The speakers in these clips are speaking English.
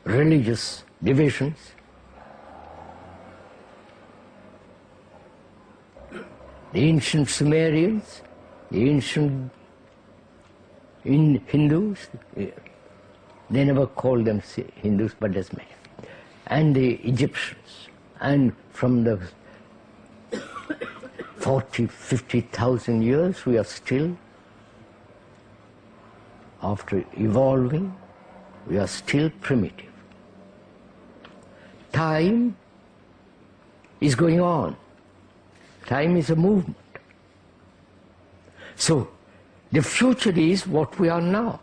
religious divisions. The ancient Sumerians, the ancient Hindus, they never called them Hindus, but doesn't matter. And the Egyptians, and from the 40, 50,000 years, we are still, after evolving, we are still primitive. Time is going on. Time is a movement. So, the future is what we are now.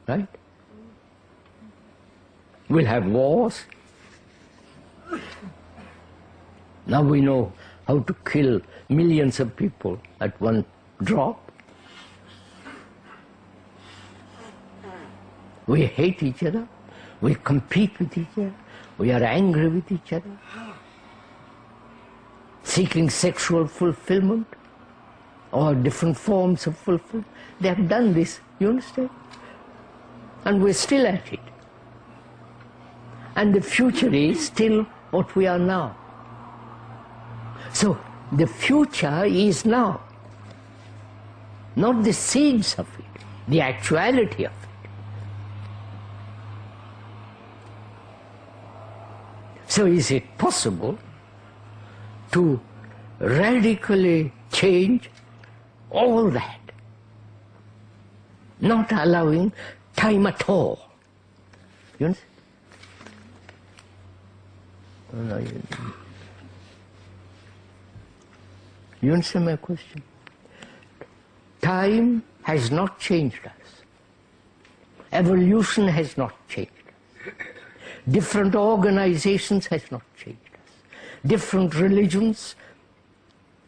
Right? We'll have wars. Now we know how to kill millions of people at one drop. We hate each other. We compete with each other. We are angry with each other. Seeking sexual fulfillment or different forms of fulfillment. They have done this, you understand? And we're still at it. And the future is still what we are now. So the future is now. Not the seeds of it, the actuality of it. So is it possible to radically change all that, not allowing time at all? You understand? No, you understand my question? Time has not changed us. Evolution has not changed us. Different organizations has not changed us. Different religions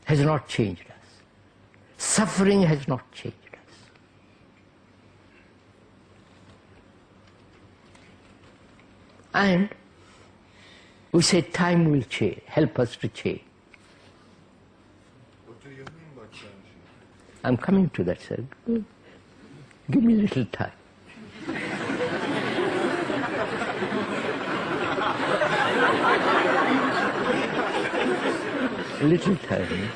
has not changed us. Suffering has not changed us. And we say time will change, help us to change. What do you mean by change? I'm coming to that, sir. Give me a little time. A little time.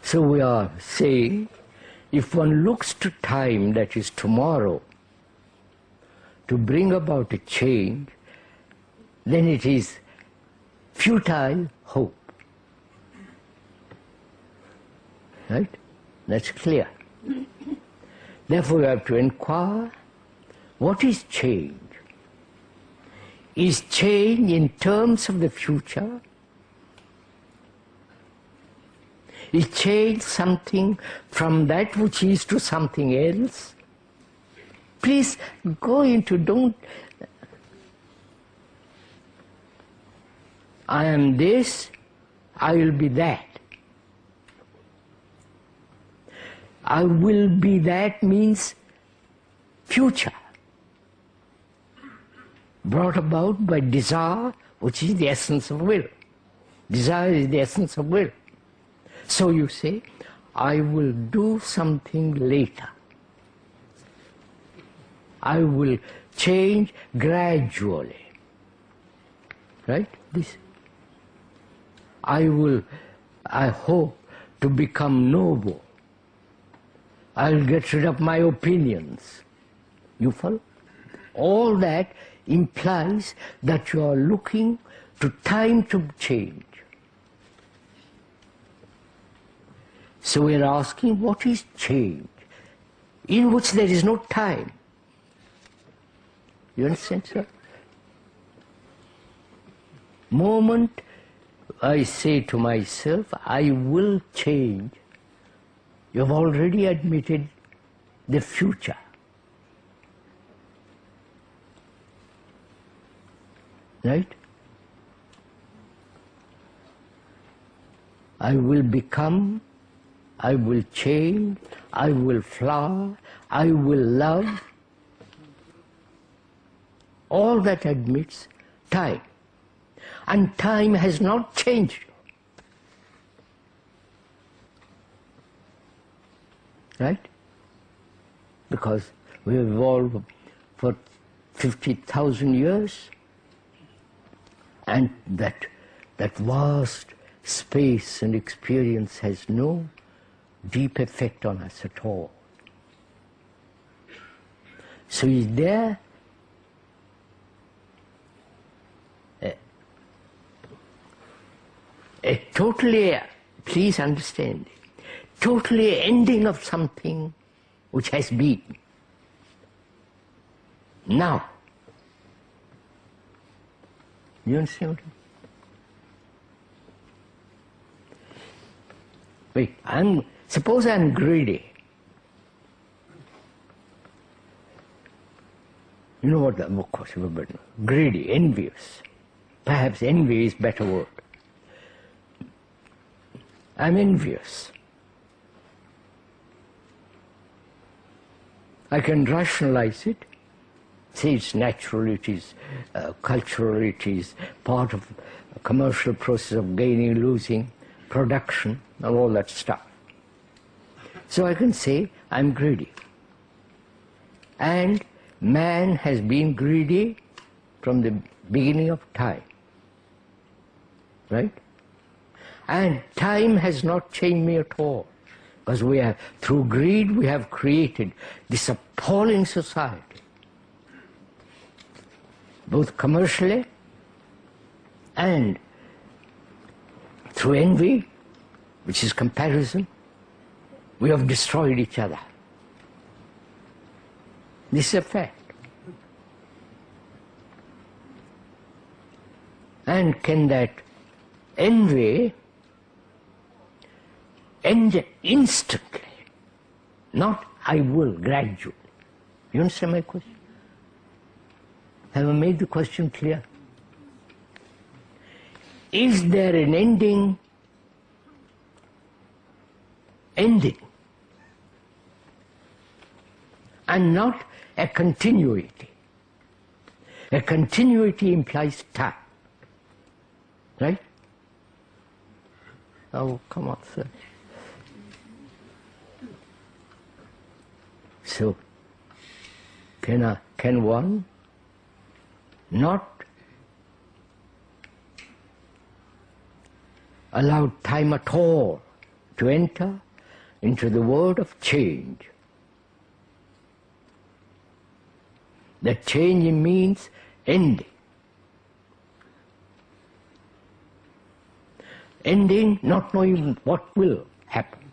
So we are saying, if one looks to time, that is tomorrow, to bring about a change, then it is futile hope. Right? That's clear. Therefore, we have to inquire, what is change? Is change in terms of the future? Is change something from that which is to something else? Please go into, don't, I am this, I will be that. I will be that means future, brought about by desire, which is the essence of will. Desire is the essence of will. So you say, I will do something later. I will change gradually. Right? This. I hope to become noble. I'll get rid of my opinions. You follow? All that implies that you are looking to time to change. So we are asking, what is change? In which there is no time. You understand, sir? Moment I say to myself, I will change, you have already admitted the future. Right? I will become, I will change, I will flower, I will love. All that admits time. And time has not changed you. right? Because we have evolved for 50,000 years, and that vast space and experience has no deep effect on us at all. So is there a totally, please understand, totally ending of something which has been. Now, you understand what I mean? Wait, suppose I'm greedy. You know what, of course, greedy, envious. Perhaps envy is a better word. I'm envious. I can rationalize it, say it's natural, it is cultural, it is part of a commercial process of gaining, losing, production, and all that stuff. So I can say I'm greedy. And man has been greedy from the beginning of time, right? And time has not changed me at all, because we have, through greed, we have created this appalling society, both commercially and through envy, which is comparison. We have destroyed each other. This is a fact. And can that envy end instantly? Not I will, gradually. You understand my question? Have I made the question clear? Is there an ending? And not a continuity. A continuity implies time. Right? Oh, come on, sir. So, can one not allow time at all to enter into the world of change? That change means ending. Ending, not knowing what will happen.